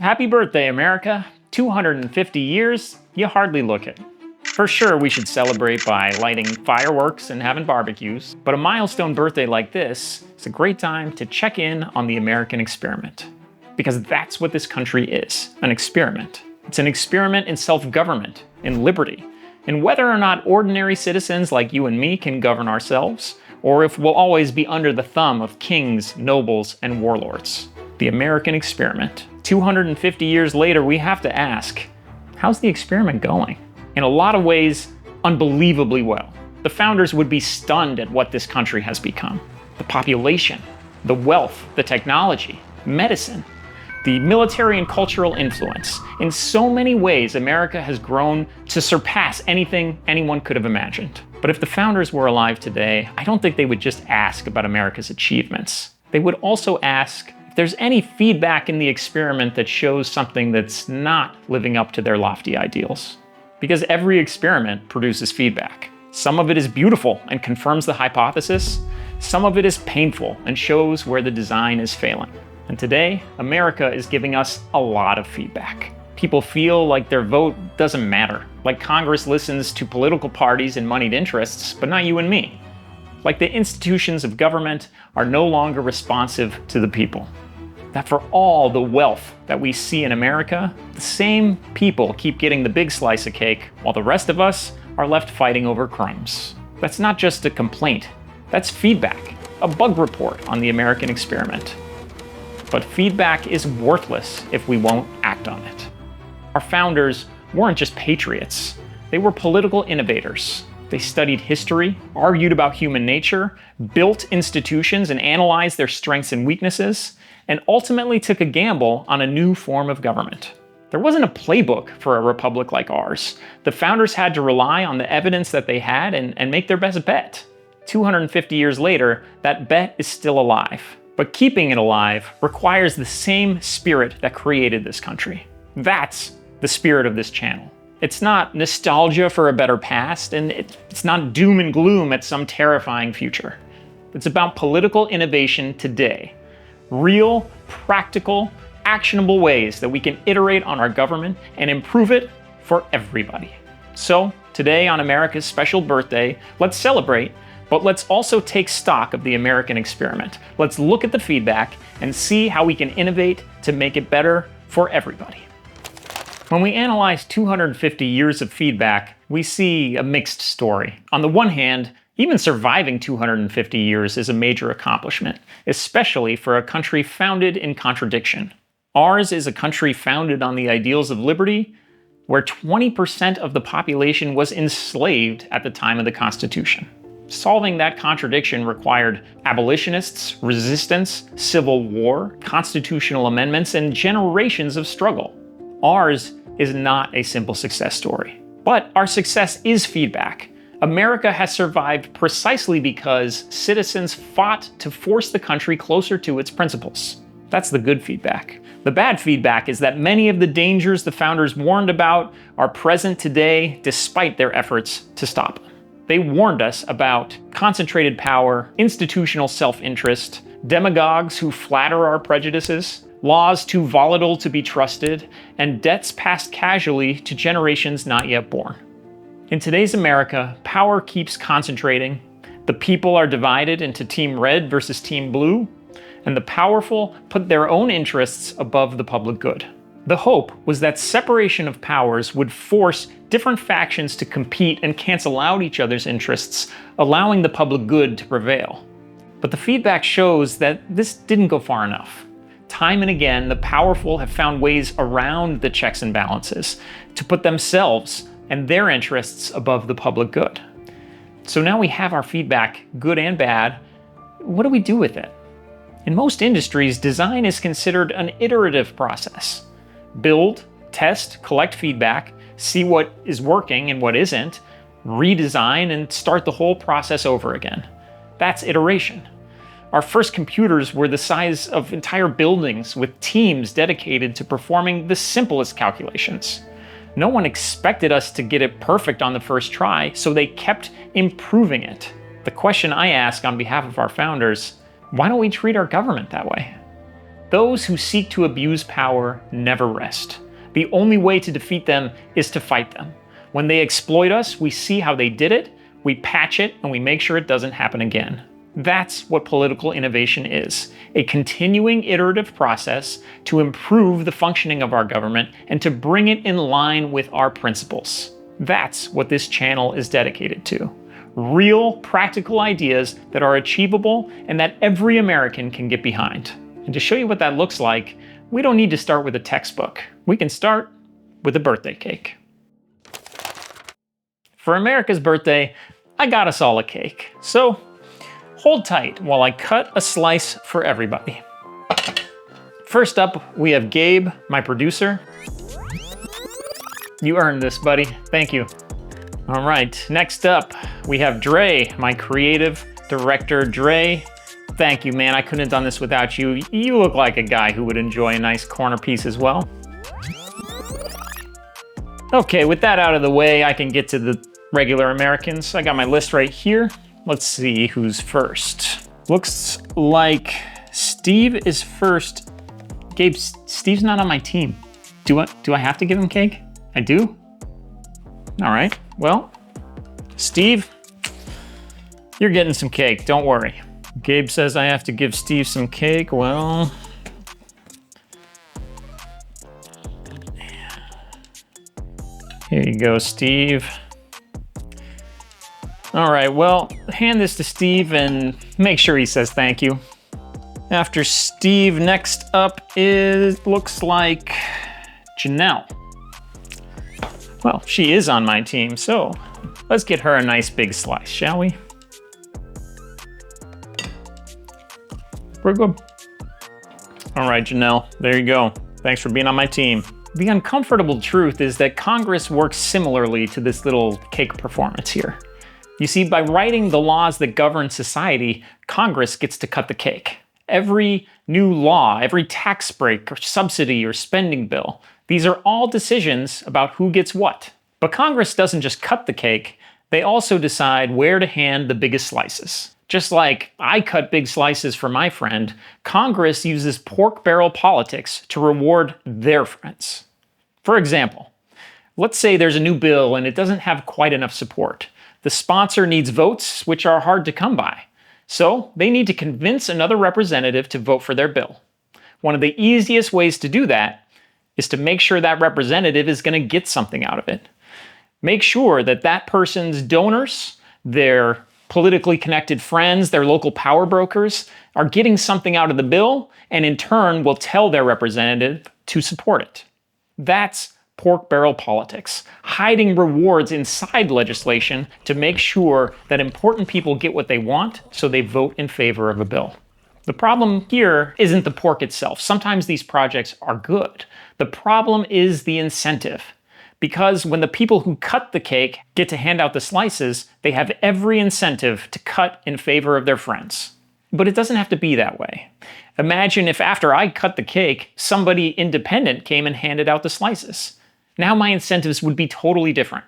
Happy birthday, America. 250 years, you hardly look it. For sure, we should celebrate by lighting fireworks and having barbecues, but a milestone birthday like this is a great time to check in on the American experiment. Because that's what this country is, an experiment. It's an experiment in self-government, in liberty, in whether or not ordinary citizens like you and me can govern ourselves, or if we'll always be under the thumb of kings, nobles, and warlords. The American experiment. 250 years later, we have to ask, how's the experiment going? In a lot of ways, unbelievably well. The founders would be stunned at what this country has become. The population, the wealth, the technology, medicine, the military and cultural influence. In so many ways, America has grown to surpass anything anyone could have imagined. But if the founders were alive today, I don't think they would just ask about America's achievements. They would also ask if there's any feedback in the experiment that shows something that's not living up to their lofty ideals. Because every experiment produces feedback. Some of it is beautiful and confirms the hypothesis. Some of it is painful and shows where the design is failing. And today, America is giving us a lot of feedback. People feel like their vote doesn't matter. Like Congress listens to political parties and moneyed interests, but not you and me. Like the institutions of government are no longer responsive to the people. That for all the wealth that we see in America, the same people keep getting the big slice of cake, while the rest of us are left fighting over crumbs. That's not just a complaint. That's feedback, a bug report on the American experiment. But feedback is worthless if we won't act on it. Our founders weren't just patriots. They were political innovators. They studied history, argued about human nature, built institutions and analyzed their strengths and weaknesses, and ultimately took a gamble on a new form of government. There wasn't a playbook for a republic like ours. The founders had to rely on the evidence that they had and make their best bet. 250 years later, that bet is still alive. But keeping it alive requires the same spirit that created this country. That's the spirit of this channel. It's not nostalgia for a better past, and it's not doom and gloom at some terrifying future. It's about political innovation today. Real, practical, actionable ways that we can iterate on our government and improve it for everybody. So, today on America's special birthday, let's celebrate, but let's also take stock of the American experiment. Let's look at the feedback and see how we can innovate to make it better for everybody. When we analyze 250 years of feedback, we see a mixed story. On the one hand, even surviving 250 years is a major accomplishment, especially for a country founded in contradiction. Ours is a country founded on the ideals of liberty, where 20% of the population was enslaved at the time of the Constitution. Solving that contradiction required abolitionists, resistance, civil war, constitutional amendments, and generations of struggle. Ours is not a simple success story. But our success is feedback. America has survived precisely because citizens fought to force the country closer to its principles. That's the good feedback. The bad feedback is that many of the dangers the founders warned about are present today despite their efforts to stop them. They warned us about concentrated power, institutional self-interest, demagogues who flatter our prejudices, laws too volatile to be trusted, and debts passed casually to generations not yet born. In today's America, power keeps concentrating, the people are divided into Team Red versus Team Blue, and the powerful put their own interests above the public good. The hope was that separation of powers would force different factions to compete and cancel out each other's interests, allowing the public good to prevail. But the feedback shows that this didn't go far enough. Time and again, the powerful have found ways around the checks and balances to put themselves and their interests above the public good. So now we have our feedback, good and bad. What do we do with it? In most industries, design is considered an iterative process. Build, test, collect feedback, see what is working and what isn't, redesign, and start the whole process over again. That's iteration. Our first computers were the size of entire buildings with teams dedicated to performing the simplest calculations. No one expected us to get it perfect on the first try, so they kept improving it. The question I ask on behalf of our founders, why don't we treat our government that way? Those who seek to abuse power never rest. The only way to defeat them is to fight them. When they exploit us, we see how they did it, we patch it, and we make sure it doesn't happen again. That's what political innovation is, a continuing iterative process to improve the functioning of our government and to bring it in line with our principles. That's what this channel is dedicated to. Real, practical ideas that are achievable and that every American can get behind. And to show you what that looks like, we don't need to start with a textbook. We can start with a birthday cake. For America's birthday, I got us all a cake. So hold tight while I cut a slice for everybody. First up, we have Gabe, my producer. You earned this, buddy. Thank you. All right, next up, we have Dre, my creative director. Dre, thank you, man. I couldn't have done this without you. You look like a guy who would enjoy a nice corner piece as well. Okay, with that out of the way, I can get to the regular Americans. I got my list right here. Let's see who's first. Looks like Steve is first. Gabe, Steve's not on my team. Do I have to give him cake? I do? All right, well, Steve, you're getting some cake, don't worry. Gabe says I have to give Steve some cake, well. Here you go, Steve. All right, well, hand this to Steve and make sure he says thank you. After Steve, next up looks like Janelle. Well, she is on my team, so let's get her a nice big slice, shall we? We're good. All right, Janelle, there you go. Thanks for being on my team. The uncomfortable truth is that Congress works similarly to this little cake performance here. You see, by writing the laws that govern society, Congress gets to cut the cake. Every new law, every tax break or subsidy or spending bill, these are all decisions about who gets what. But Congress doesn't just cut the cake, they also decide where to hand the biggest slices. Just like I cut big slices for my friend, Congress uses pork barrel politics to reward their friends. For example, let's say there's a new bill and it doesn't have quite enough support. The sponsor needs votes, which are hard to come by. So they need to convince another representative to vote for their bill. One of the easiest ways to do that is to make sure that representative is going to get something out of it. Make sure that that person's donors, their politically connected friends, their local power brokers, are getting something out of the bill and in turn will tell their representative to support it. That's pork barrel politics, hiding rewards inside legislation to make sure that important people get what they want so they vote in favor of a bill. The problem here isn't the pork itself. Sometimes these projects are good. The problem is the incentive. Because when the people who cut the cake get to hand out the slices, they have every incentive to cut in favor of their friends. But it doesn't have to be that way. Imagine if after I cut the cake, somebody independent came and handed out the slices. Now my incentives would be totally different.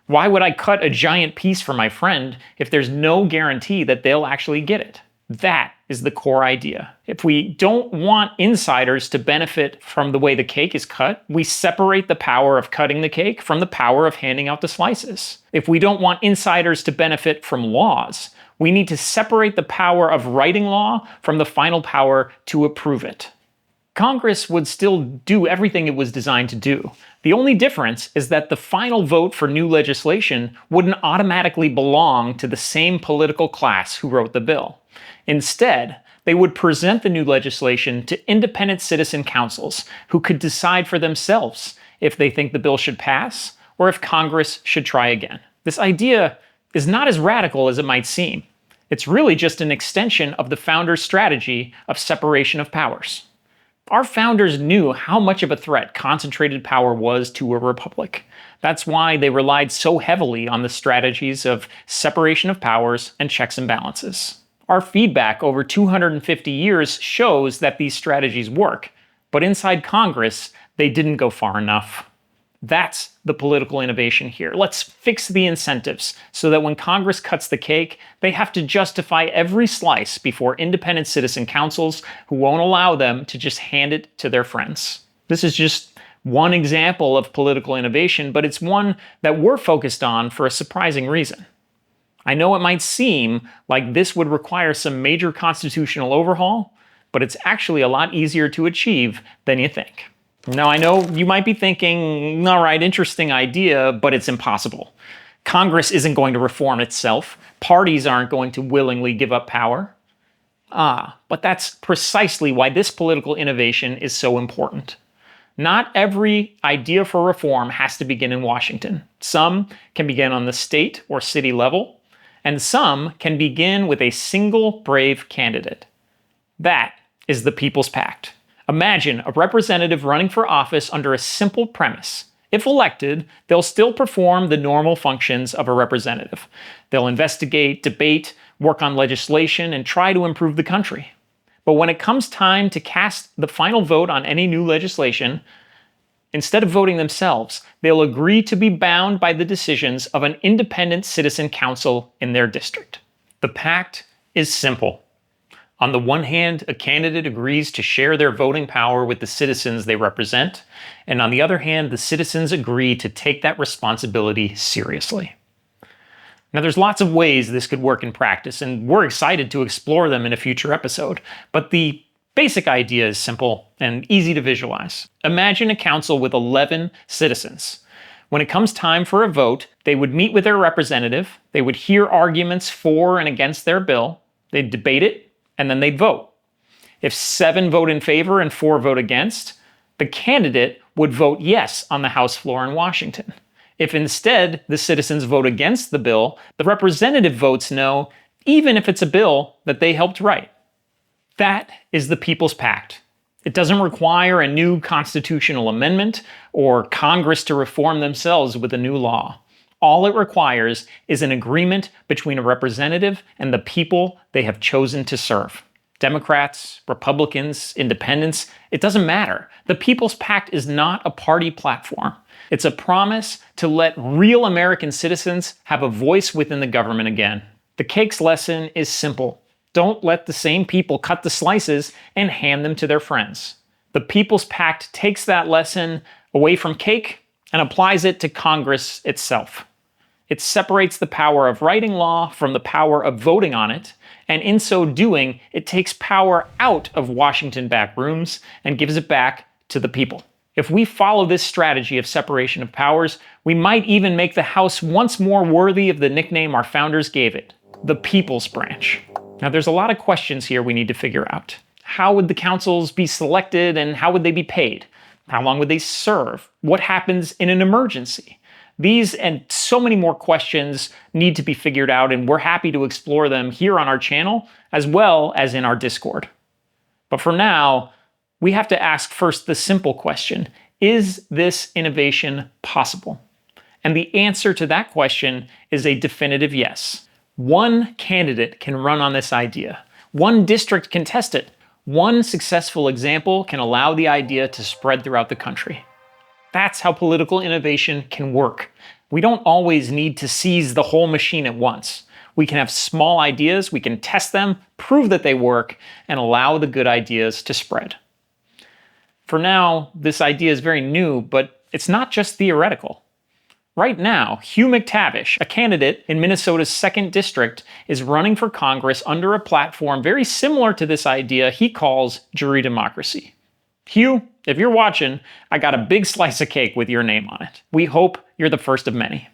Why would I cut a giant piece for my friend if there's no guarantee that they'll actually get it? That is the core idea. If we don't want insiders to benefit from the way the cake is cut, we separate the power of cutting the cake from the power of handing out the slices. If we don't want insiders to benefit from laws, we need to separate the power of writing law from the final power to approve it. Congress would still do everything it was designed to do. The only difference is that the final vote for new legislation wouldn't automatically belong to the same political class who wrote the bill. Instead, they would present the new legislation to independent citizen councils who could decide for themselves if they think the bill should pass or if Congress should try again. This idea is not as radical as it might seem. It's really just an extension of the founders' strategy of separation of powers. Our founders knew how much of a threat concentrated power was to a republic. That's why they relied so heavily on the strategies of separation of powers and checks and balances. Our feedback over 250 years shows that these strategies work, but inside Congress, they didn't go far enough. That's the political innovation here. Let's fix the incentives so that when Congress cuts the cake, they have to justify every slice before independent citizen councils who won't allow them to just hand it to their friends. This is just one example of political innovation, but it's one that we're focused on for a surprising reason. I know it might seem like this would require some major constitutional overhaul, but it's actually a lot easier to achieve than you think. Now, I know you might be thinking, all right, interesting idea, but it's impossible. Congress isn't going to reform itself. Parties aren't going to willingly give up power. But that's precisely why this political innovation is so important. Not every idea for reform has to begin in Washington. Some can begin on the state or city level, and some can begin with a single brave candidate. That is the People's Pact. Imagine a representative running for office under a simple premise. If elected, they'll still perform the normal functions of a representative. They'll investigate, debate, work on legislation, and try to improve the country. But when it comes time to cast the final vote on any new legislation, instead of voting themselves, they'll agree to be bound by the decisions of an independent citizen council in their district. The pact is simple. On the one hand, a candidate agrees to share their voting power with the citizens they represent, and on the other hand, the citizens agree to take that responsibility seriously. Now, there's lots of ways this could work in practice, and we're excited to explore them in a future episode, but the basic idea is simple and easy to visualize. Imagine a council with 11 citizens. When it comes time for a vote, they would meet with their representative, they would hear arguments for and against their bill, they'd debate it, and then they'd vote. If 7 vote in favor and 4 vote against, the candidate would vote yes on the House floor in Washington. If instead the citizens vote against the bill, the representative votes no, even if it's a bill that they helped write. That is the People's Pact. It doesn't require a new constitutional amendment or Congress to reform themselves with a new law. All it requires is an agreement between a representative and the people they have chosen to serve. Democrats, Republicans, Independents, it doesn't matter. The People's Pact is not a party platform. It's a promise to let real American citizens have a voice within the government again. The cake's lesson is simple. Don't let the same people cut the slices and hand them to their friends. The People's Pact takes that lesson away from cake and applies it to Congress itself. It separates the power of writing law from the power of voting on it, and in so doing, it takes power out of Washington back rooms and gives it back to the people. If we follow this strategy of separation of powers, we might even make the House once more worthy of the nickname our founders gave it, the People's Branch. Now, there's a lot of questions here we need to figure out. How would the councils be selected and how would they be paid? How long would they serve? What happens in an emergency? These and so many more questions need to be figured out, and we're happy to explore them here on our channel as well as in our Discord. But for now, we have to ask first the simple question: is this innovation possible? And the answer to that question is a definitive yes. One candidate can run on this idea. One district can test it. One successful example can allow the idea to spread throughout the country. That's how political innovation can work. We don't always need to seize the whole machine at once. We can have small ideas, we can test them, prove that they work, and allow the good ideas to spread. For now, this idea is very new, but it's not just theoretical. Right now, Hugh McTavish, a candidate in Minnesota's 2nd District, is running for Congress under a platform very similar to this idea he calls jury democracy. Hugh, if you're watching, I got a big slice of cake with your name on it. We hope you're the first of many.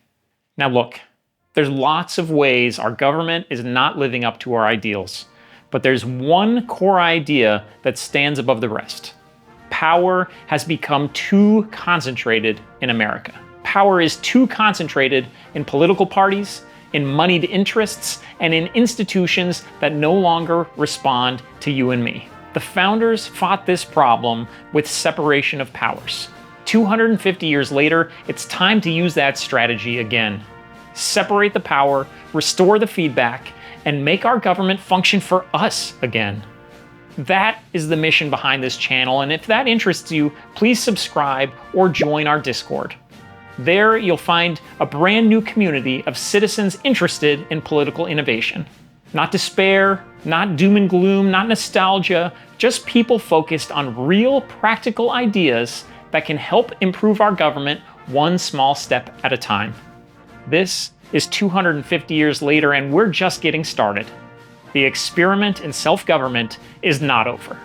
Now look, there's lots of ways our government is not living up to our ideals, but there's one core idea that stands above the rest. Power has become too concentrated in America. Power is too concentrated in political parties, in moneyed interests, and in institutions that no longer respond to you and me. The founders fought this problem with separation of powers. 250 years later, it's time to use that strategy again. Separate the power, restore the feedback, and make our government function for us again. That is the mission behind this channel, and if that interests you, please subscribe or join our Discord. There, you'll find a brand new community of citizens interested in political innovation. Not despair, not doom and gloom, not nostalgia, just people focused on real practical ideas that can help improve our government one small step at a time. This is 250 years later, and we're just getting started. The experiment in self-government is not over.